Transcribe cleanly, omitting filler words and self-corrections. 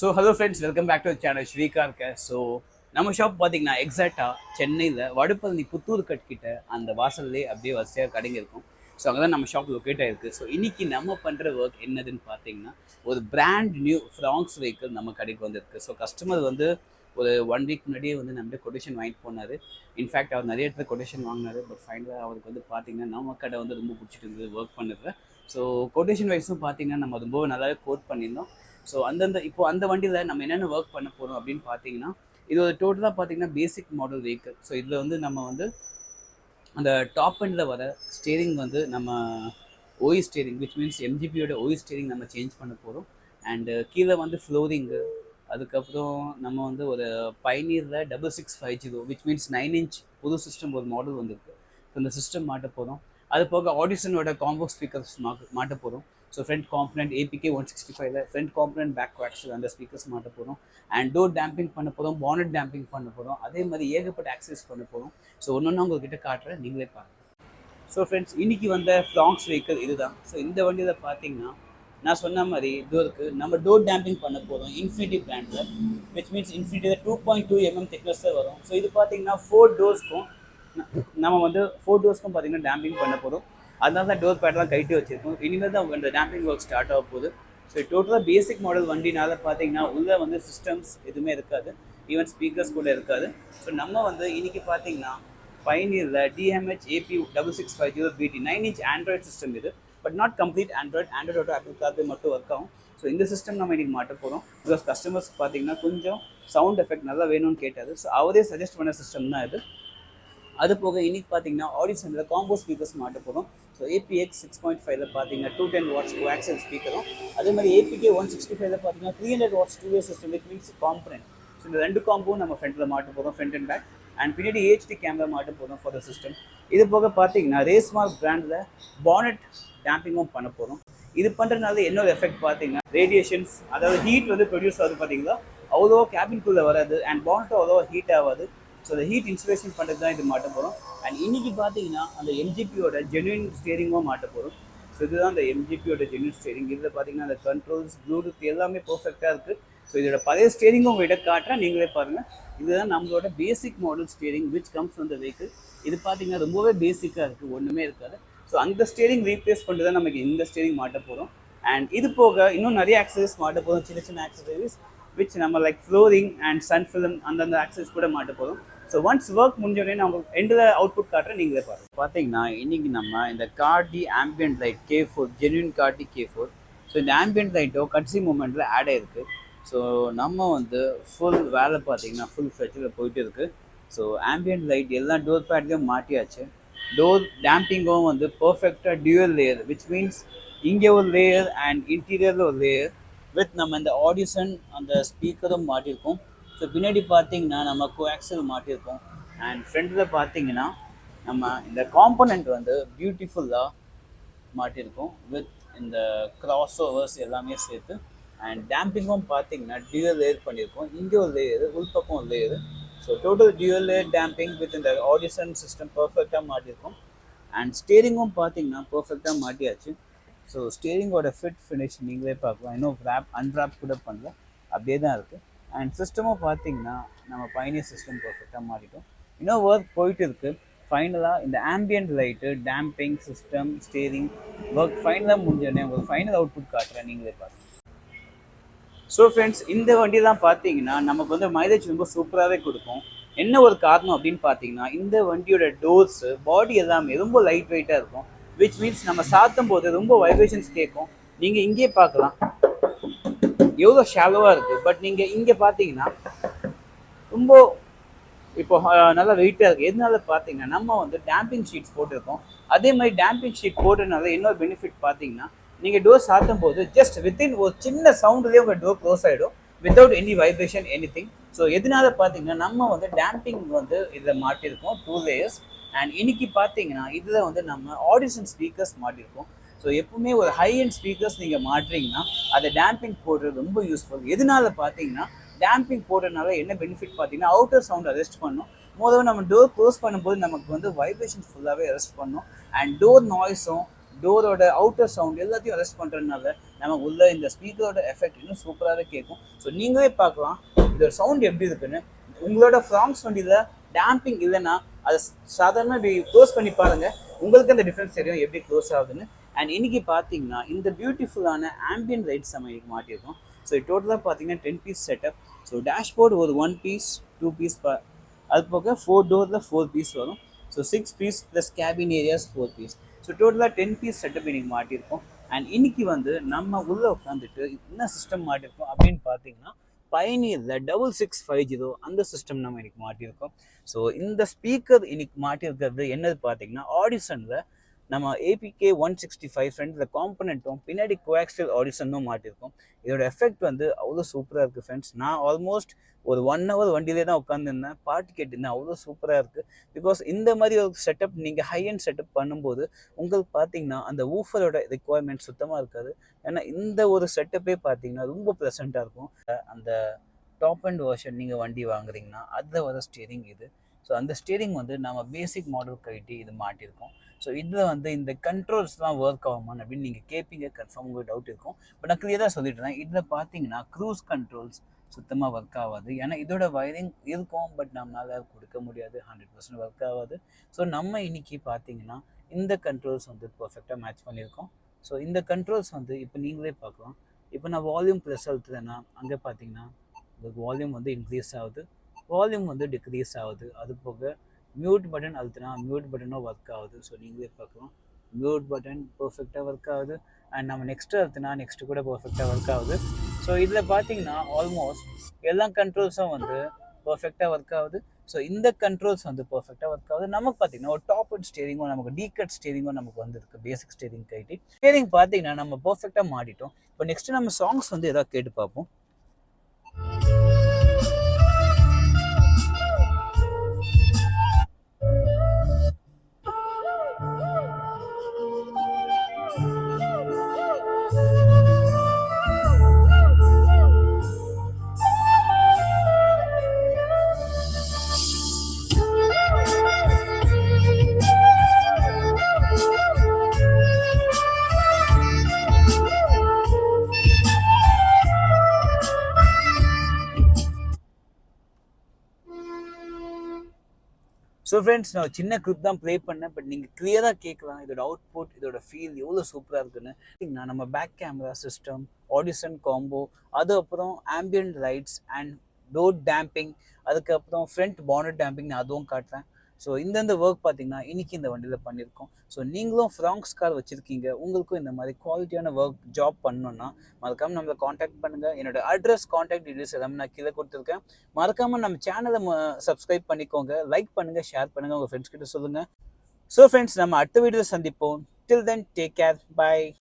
So hello friends, welcome back to channel Srika இருக்கேன். So நம்ம shop பார்த்தீங்கன்னா எக்ஸாக்டாக சென்னையில் வடுப்பழனி புத்தூர் கட்கிட்ட அந்த வாசல்லே அப்படியே வரிசையாக கடைங்க இருக்கும். ஸோ அங்கே தான் நம்ம ஷாப் லொக்கேட் ஆகிருக்கு. ஸோ இன்றைக்கி நம்ம பண்ணுற ஒர்க் என்னதுன்னு பார்த்தீங்கன்னா, ஒரு பிராண்ட் நியூ ஃப்ராங்ஸ் வெஹிக்கிள் நம்ம கடைக்கு வந்திருக்கு. ஸோ கஸ்டமர் வந்து ஒரு 1 வீக் முன்னாடியே வந்து நம்மகிட்ட கொட்டேஷன் வாங்கிட்டு போனார். இன்ஃபேக்ட் அவர் நிறைய இடத்துல கொட்டேஷன் வாங்கினார். பட் ஃபைனலாக அவருக்கு வந்து பார்த்தீங்கன்னா நம்ம கடை வந்து ரொம்ப பிடிச்சிட்டு இருந்தது ஒர்க் பண்ணுறது. ஸோ கொட்டேஷன் வைஸும் பார்த்தீங்கன்னா நம்ம ரொம்ப நல்லாவே கோட் பண்ணியிருந்தோம். ஸோ இப்போ அந்த வண்டியில் நம்ம என்னென்ன ஒர்க் பண்ண போகிறோம் அப்படின்னு பார்த்தீங்கன்னா, இது ஒரு டோட்டலாக பார்த்தீங்கன்னா பேசிக் மாடல் வெஹிக்கிள். ஸோ இதில் வந்து நம்ம வந்து அந்த டாப் எண்டில் வர ஸ்டேரிங் வந்து நம்ம ஓஇ ஸ்டேரிங், விச் மீன்ஸ் எம்ஜிபியோட ஓஇ ஸ்டேரிங் நம்ம சேஞ்ச் பண்ண போகிறோம். அண்டு கீழே வந்து ஃப்ளோரிங்கு, அதுக்கப்புறம் நம்ம வந்து ஒரு பைனியரில் 6650 விச் மீன்ஸ் 9 inch புது சிஸ்டம் ஒரு மாடல் வந்துருக்கு. ஸோ இந்த சிஸ்டம் மாட்ட போகிறோம். அது போக ஆடிசனோட காம்போ ஸ்பீக்கர்ஸ் மாட்ட போகிறோம். ஸோ ஃப்ரண்ட் காம்பனண்ட் ஏபிகே 165ல ஃப்ரண்ட் காம்பனண்ட் பேக் ஆக்சல் அந்த ஸ்பீக்கர்ஸ் மாட்ட போகிறோம். அண்ட் டோர் டேம்பிங் பண்ண போகிறோம், பானட் டேம்பிங் பண்ண போகிறோம். அதே மாதிரி ஏகப்பட்ட ஆக்சஸ் பண்ண போகிறோம். ஸோ ஒன்று உங்கள்கிட்ட காட்டுறேன், நீங்களே பாருங்கள். ஸோ ஃப்ரெண்ட்ஸ், இன்றைக்கி வந்த ஃப்ராங்ஸ் வெஹிக்கிள் இதுதான். ஸோ இந்த வண்டியில் பார்த்தீங்கன்னா நான் சொன்ன மாதிரி டோருக்கு நம்ம டோர் டேம்பிங் பண்ண போகிறோம் இன்ஃபினிட்டி பிராண்டில், விச் மீன்ஸ் இன்ஃபினிட்டி 2.2 mm திக்னஸில் வரும். ஸோ இது பார்த்தீங்கன்னா 4 டோர்ஸ்க்கும் நம்ம வந்து 4 டோர்ஸ்க்கும் பார்த்தீங்கன்னா டேம்பிங் பண்ண போகிறோம். அதனால தான் டோர் பேட்லாம் கைட்டு வச்சுருக்கோம். இனிமேல் தான் இந்த டேம்பிங் ஒர்க் ஸ்டார்ட் ஆக போகுது. ஸோ டோட்டலாக பேசிக் மாடல் வண்டினால பார்த்தீங்கன்னா உள்ளே வந்து சிஸ்டம்ஸ் எதுவுமே இருக்காது, ஈவன் ஸ்பீக்கர்ஸ் கூட இருக்காது. ஸோ நம்ம வந்து இன்றைக்கி பார்த்தீங்கன்னா பைனியரில் டிஎம்ஹெச் ஏபி 6650 பிடி 9 inch ஆண்ட்ராய்ட் சிஸ்டம் இது. பட் நாட் கம்ப்ளீட் ஆண்ட்ராய்டோட ஆப்பிள் கார்டு மட்டும் ஒர்க் ஆகும். ஸோ இந்த சிஸ்டம் நம்ம இன்றைக்கி மாட்ட போகிறோம். பிகாஸ் கஸ்டமர்ஸ்க்கு பார்த்தீங்கன்னா கொஞ்சம் சவுண்ட் எஃபெக்ட் நல்லா வேணும்னு கேட்டார். ஸோ அவரே சஜஸ்ட் பண்ண சிஸ்டம் தான் இது. அது போக இன்றைக்கி பார்த்தீங்கன்னா ஆடிசனில் காம்போ ஸ்பீக்கர்ஸ் மாட்ட போகிறோம். ஸோ ஏபிஎக்ஸ் 6.5ல பார்த்தீங்கன்னா 210 watts கோஆக்சல் ஸ்பீக்கரும், அதே மாதிரி ஏபிகே 165ல பார்த்தீங்கன்னா 300 watts two way system, which means component. So இந்த 2 காம்போவும் நம்ம ஃப்ரண்ட்டில் மாட்ட போகிறோம், ஃப்ரண்ட் அண்ட் பேக். அண்ட் பின்னாடி ஹெச்டி கேமரா மாட்ட போகிறோம் ஃபார் த சிஸ்டம். இது போக பார்த்தீங்கன்னா ரேஸ்மார்க் பிராண்டில் பானட் டேம்பிங்கும் பண்ண போகிறோம். இது பண்ணுறதுனால என்னோட எஃபெக்ட் பார்த்தீங்கன்னா ரேடியேஷன்ஸ், அதாவது ஹீட் வந்து ப்ரொடியூஸ் ஆகுது பார்த்தீங்களா, அவ்வளோவா கேபின்குள்ளே வராது. அண்ட் பானட்டும் அவ்வளோவா ஹீட் ஆகாது. ஸோ அந்த ஹீட் இன்சுலேஷன் பண்ணுறது தான் இது மாட்ட போகிறோம். அண்ட் இன்றைக்கி பார்த்தீங்கன்னா அந்த எம்ஜிபியோட ஜென்யூன் ஸ்டேரிங்கும் மாட்ட போகிறோம். ஸோ இதுதான் அந்த எம்ஜிபியோட ஜென்யூன் ஸ்டேரிங். இதில் பார்த்தீங்கன்னா அந்த கண்ட்ரோல்ஸ், ப்ளூடூத் எல்லாமே பர்ஃபெக்டாக இருக்குது. ஸோ இதோட பழைய ஸ்டேரிங்கும் உங்கள்கிட்ட காட்டுறேன், நீங்களே பாருங்கள். இதுதான் நம்மளோட basic model steering which comes from the vehicle. இது பார்த்தீங்கன்னா ரொம்பவே பேசிக்காக இருக்குது, ஒன்றுமே இருக்காது. ஸோ அந்த ஸ்டேரிங் ரீப்ளேஸ் பண்ணிட்டு தான் நமக்கு இந்த ஸ்டேரிங் மாட்ட போகிறோம். அண்ட் இது போக இன்னும் நிறைய ஆக்சசரிஸ் மாட்ட போகிறோம், சின்ன சின்ன ஆக்சசரிஸ் விச் நம்ம like flooring and sun film அந்தந்த ஆக்சசரிஸ் கூட மாட்ட போகிறோம். ஸோ ஒன்ஸ் ஒர்க் முடிஞ்சோடனே நான் உங்களுக்கு எண்டில் அவுட்புட் காட்டுறேன், நீங்களே பாருங்கள். பார்த்தீங்கன்னா இன்றைக்கி நம்ம இந்த கார்டி ஆம்பியன்ட் லைட் K4 ஜென்யூன் கார்டி K4. ஸோ இந்த ஆம்பியன்ட் லைட்டோ கட்சி மூமெண்ட்டில் ஆட் ஆகிருக்கு. ஸோ நம்ம வந்து ஃபுல் வேலை பார்த்தீங்கன்னா ஃபுல் ஃப்ளெட்ஜில் போயிட்டு இருக்குது. ஸோ ஆம்பியன்ட் லைட் எல்லா டோர் பேட்லேயும் மாட்டியாச்சு. டோர் டேம்பிங்கும் வந்து பர்ஃபெக்டாக டியூவல் லேயர், விச் மீன்ஸ் இங்கே ஒரு லேயர் அண்ட் இன்டீரியரில் ஒரு லேயர் வித் நம்ம இந்த ஆடிசன் அந்த ஸ்பீக்கரும் மாட்டியிருக்கோம். ஸோ பின்னாடி பார்த்தீங்கன்னா நம்ம கோஆக்சல் மாட்டியிருக்கோம். அண்ட் ஃப்ரண்டில் பார்த்தீங்கன்னா நம்ம இந்த காம்பனண்ட் வந்து பியூட்டிஃபுல்லாக மாட்டியிருக்கோம் வித் இந்த கிராஸ் ஓவர்ஸ் எல்லாமே சேர்த்து. அண்ட் டேம்பிங்கும் பார்த்தீங்கன்னா டியூவல் லேயர் பண்ணியிருக்கோம், இங்கே ஒரு லேயரு, உள்பக்கம் ஒரு layer. So total dual layer damping with இந்த ஆடிசன் சிஸ்டம் பர்ஃபெக்டாக மாட்டியிருக்கோம். அண்ட் ஸ்டேரிங்கும் பார்த்தீங்கன்னா பர்ஃபெக்டாக மாட்டியாச்சு. ஸோ ஸ்டேரிங்கோட ஃபினிஷ் நீங்களே பார்க்கலாம். இன்னும் அன்ராப் கூட பண்ணல, அப்படியே தான் இருக்குது. அண்ட் சிஸ்டமும் பார்த்தீங்கன்னா நம்ம பைனியர் சிஸ்டம் பர்ஃபெக்டாக மாறிட்டோம். இன்னும் ஒர்க் போயிட்டு இருக்குது. ஃபைனலாக இந்த ambient light, damping system, steering work ஃபைனலாக முடிஞ்சோடனே உங்களுக்கு ஃபைனல் அவுட்புட் காட்டுறேன், நீங்களே பாருங்கள். ஸோ ஃப்ரெண்ட்ஸ், இந்த வண்டி தான் பார்த்தீங்கன்னா நமக்கு வந்து மைலேஜ் ரொம்ப சூப்பராகவே கொடுக்கும். என்ன ஒரு காரணம் அப்படின்னு பார்த்தீங்கன்னா, இந்த வண்டியோட டோர்ஸு, பாடி எல்லாமே ரொம்ப லைட் வெயிட்டாக இருக்கும். விச் மீன்ஸ் நம்ம சாத்தும் போது ரொம்ப வைப்ரேஷன்ஸ் கேட்கும். நீங்கள் இங்கே பார்க்கலாம் எவ்வளோ ஷாலோவாக இருக்குது. பட் நீங்கள் இங்கே பார்த்தீங்கன்னா ரொம்ப இப்போ நல்லா வெயிட்டாக இருக்குது. எதனால பார்த்தீங்கன்னா நம்ம வந்து டேம்பிங் ஷீட்ஸ் போட்டிருக்கோம். அதே மாதிரி டேம்பிங் ஷீட் போட்டதுனால இன்னொரு பெனிஃபிட் பார்த்தீங்கன்னா, நீங்கள் டோர் சாத்தும் போது ஜஸ்ட் வித்தின் ஒரு சின்ன சவுண்ட்லேயே உங்கள் டோர் க்ளோஸ் ஆகிடும், without any vibration anything. So எதனால பார்த்தீங்கன்னா நம்ம வந்து டேம்பிங் வந்து இதில் மாட்டியிருக்கோம் 2 layers. அண்ட் இன்னைக்கு பார்த்தீங்கன்னா இதில் வந்து நம்ம ஆடிசன் ஸ்பீக்கர்ஸ் மாட்டியிருக்கோம். ஸோ எப்பவுமே ஒரு ஹை அண்ட் ஸ்பீக்கர்ஸ் நீங்கள் மாட்டுறீங்கன்னா அதை டேம்பிங் போடுறது ரொம்ப யூஸ்ஃபுல். எதனால பார்த்தீங்கன்னா டேம்பிங் போடுறதுனால என்ன பெனிஃபிட் பார்த்தீங்கன்னா அவுட்டர் சவுண்ட் அரெஸ்ட் பண்ணும். முதல்ல நம்ம டோர் க்ளோஸ் பண்ணும்போது நமக்கு வந்து வைப்ரேஷன் ஃபுல்லாகவே அரெஸ்ட் பண்ணும். அண்ட் டோர் நாய்ஸும் டோரோட அவுட்டர் சவுண்ட் எல்லாத்தையும் அரெஸ்ட் பண்ணுறதுனால நமக்கு உள்ள இந்த ஸ்பீக்கரோட எஃபெக்ட் இன்னும் சூப்பராகவே கேட்கும். ஸோ நீங்களே பார்க்கலாம் இதோட சவுண்ட் எப்படி இருக்குன்னு. உங்களோட ஃப்ராங்க்ஸ் வண்டியில் டேம்பிங் இல்லைன்னா அதை சாதாரண இப்படி க்ளோஸ் பண்ணி பாருங்கள், உங்களுக்கு அந்த டிஃப்ரென்ஸ் தெரியும் எப்படி க்ளோஸ் ஆகுதுன்னு. அண்ட் இன்னைக்கு பார்த்தீங்கன்னா இந்த பியூட்டிஃபுல்லான ஆம்பியன் லைட்ஸ் நம்ம இன்னைக்கு மாட்டியிருக்கோம். ஸோ டோட்டலாக பார்த்தீங்கன்னா 10 பீஸ் செட்டப். ஸோ டேஷ்போர்டு ஒரு 1 பீஸ் 2 பீஸ் அது போக 4 டோரில் 4 பீஸ் வரும். So 6 piece plus cabin areas 4 piece. So டோட்டலாக 10 பீஸ் செட்டப் இன்னைக்கு மாட்டியிருக்கோம். அண்ட் இன்னைக்கு வந்து நம்ம உள்ளே உட்காந்துட்டு என்ன சிஸ்டம் மாட்டியிருக்கோம் அப்படின்னு பார்த்தீங்கன்னா பயணியரில் 6650 அந்த சிஸ்டம் நம்ம இன்னைக்கு மாட்டியிருக்கோம். ஸோ இந்த ஸ்பீக்கர் இன்னைக்கு மாட்டியிருக்கிறது என்னது பார்த்தீங்கன்னா ஆடிசனில் நம்ம APK 165 ஃப்ரெண்ட்ஸில் காம்பனண்ட்டும் பின்னாடி கோஆக்சியல் ஆடிசனும் மாட்டியிருக்கோம். இதோட எஃபெக்ட் வந்து அவ்வளோ சூப்பராக இருக்குது ஃப்ரெண்ட்ஸ். நான் ஆல்மோஸ்ட் ஒரு 1 hour வண்டியிலே தான் உட்காந்துருந்தேன், பாட்டு கேட்டிருந்தேன். அவ்வளோ சூப்பராக இருக்குது. பிகாஸ் இந்த மாதிரி ஒரு செட்டப் நீங்கள் ஹை அண்ட் செட்டப் பண்ணும்போது உங்களுக்கு பார்த்தீங்கன்னா அந்த ஊஃபரோட ரெக்குவயர்மெண்ட் சுத்தமாக இருக்காது. ஏன்னா இந்த ஒரு செட்டப்பே பார்த்தீங்கன்னா ரொம்ப ப்ளசண்ட்டாக இருக்கும். அந்த டாப் அண்ட் வெர்ஷன் நீங்கள் வண்டி வாங்குறீங்கன்னா அதில் வர ஸ்டியரிங் இது. ஸோ அந்த ஸ்டியரிங் வந்து நம்ம பேசிக் மாடல் கழிட்டு இது மாட்டியிருக்கோம். ஸோ இதில் வந்து இந்த கண்ட்ரோல்ஸ்லாம் ஒர்க் ஆகுமான்னு அப்படின்னு நீங்கள் கேட்பீங்க, கன்ஃபார்ம் உங்களுக்கு டவுட் இருக்கும். பட் நான் கிளியராக சொல்லிட்டுறேன், இதில் பார்த்தீங்கன்னா க்ரூஸ் கண்ட்ரோல்ஸ் சுத்தமாக ஒர்க் ஆகாது. ஏன்னா இதோட வயரிங் இருக்கும், பட் நம்மளால் கொடுக்க முடியாது, 100% ஒர்க் ஆகாது. ஸோ நம்ம இன்னைக்கு பார்த்தீங்கன்னா இந்த கண்ட்ரோல்ஸ் வந்து பர்ஃபெக்டாக மேட்ச் பண்ணியிருக்கோம். ஸோ இந்த கண்ட்ரோல்ஸ் வந்து இப்போ நீங்களே பார்க்கலாம். இப்போ நான் வால்யூம் ப்ளஸ் அழுத்துறேன்னா அங்கே பார்த்தீங்கன்னா உங்களுக்கு வால்யூம் வந்து இன்க்ரீஸ் ஆகுது, வால்யூம் வந்து டிக்ரீஸ் ஆகுது. அது போக மியூட் பட்டன் அழுத்தினா மியூட் பட்டனும் ஒர்க் ஆகுது. ஸோ நீங்களே பார்க்கலாம், மியூட் பட்டன் பர்ஃபெக்டாக ஒர்க் ஆகுது. அண்ட் நம்ம நெக்ஸ்ட்டு அழுத்தினா நெக்ஸ்ட்டு கூட பர்ஃபெக்டாக ஒர்க் ஆகுது. ஸோ இதில் பார்த்தீங்கன்னா ஆல்மோஸ்ட் எல்லா கண்ட்ரோல்ஸும் வந்து பர்ஃபெக்டாக ஒர்க் ஆகுது. ஸோ இந்த கண்ட்ரோல்ஸ் வந்து பர்ஃபெக்டாக ஒர்க் ஆகுது. நமக்கு பார்த்தீங்கன்னா ஒரு டாப் அண்ட் ஸ்டேரிங்கும் நமக்கு டீகட் ஸ்டேரிங்கும் நமக்கு வந்துருக்கு. பேசிக் ஸ்டேரிங் கைட்டி ஸ்டேரிங் பார்த்தீங்கன்னா நம்ம பர்ஃபெக்டாக மாட்டிட்டோம். இப்போ நெக்ஸ்ட்டு நம்ம சாங்ஸ் வந்து எதாவது கேட்டு பார்ப்போம். ஸோ ஃப்ரெண்ட்ஸ், நான் சின்ன கிளிப் தான் ப்ளே பண்ணேன், பட் நீங்கள் கிளியராக கேட்கலாம் இதோட அவுட்புட், இதோட ஃபீல் எவ்வளோ சூப்பராக இருக்குன்னு. நம்ம back camera system, Audison combo, அது அப்புறம் ambient lights and door damping, அதுக்கப்புறம் ஃப்ரண்ட் பானட் டேம்பிங் அதுவும் காட்டுறேன். ஸோ இந்தந்த ஒர்க் பார்த்தீங்கன்னா இன்றைக்கி இந்த வண்டியில் பண்ணியிருக்கோம். ஸோ நீங்களும் ஃப்ராங்க்ஸ் கார் வச்சுருக்கீங்க, உங்களுக்கும் இந்த மாதிரி குவாலிட்டியான ஒர்க் ஜாப் பண்ணணுன்னா மறக்காமல் நம்மளை காண்டாக்ட் பண்ணுங்கள். என்னோடய அட்ரஸ், காண்டாக்ட் டீட்டெயில்ஸ் எல்லாமே நான் கீழே கொடுத்துருக்கேன். மறக்காமல் நம்ம சேனலை சப்ஸ்கிரைப் பண்ணிக்கோங்க, லைக் பண்ணுங்கள், ஷேர் பண்ணுங்கள், உங்கள் ஃப்ரெண்ட்ஸ் கிட்ட சொல்லுங்கள். ஸோ ஃப்ரெண்ட்ஸ், நம்ம அடுத்த வீடியோவில் சந்திப்போம். டில் தென், டேக் கேர், பை.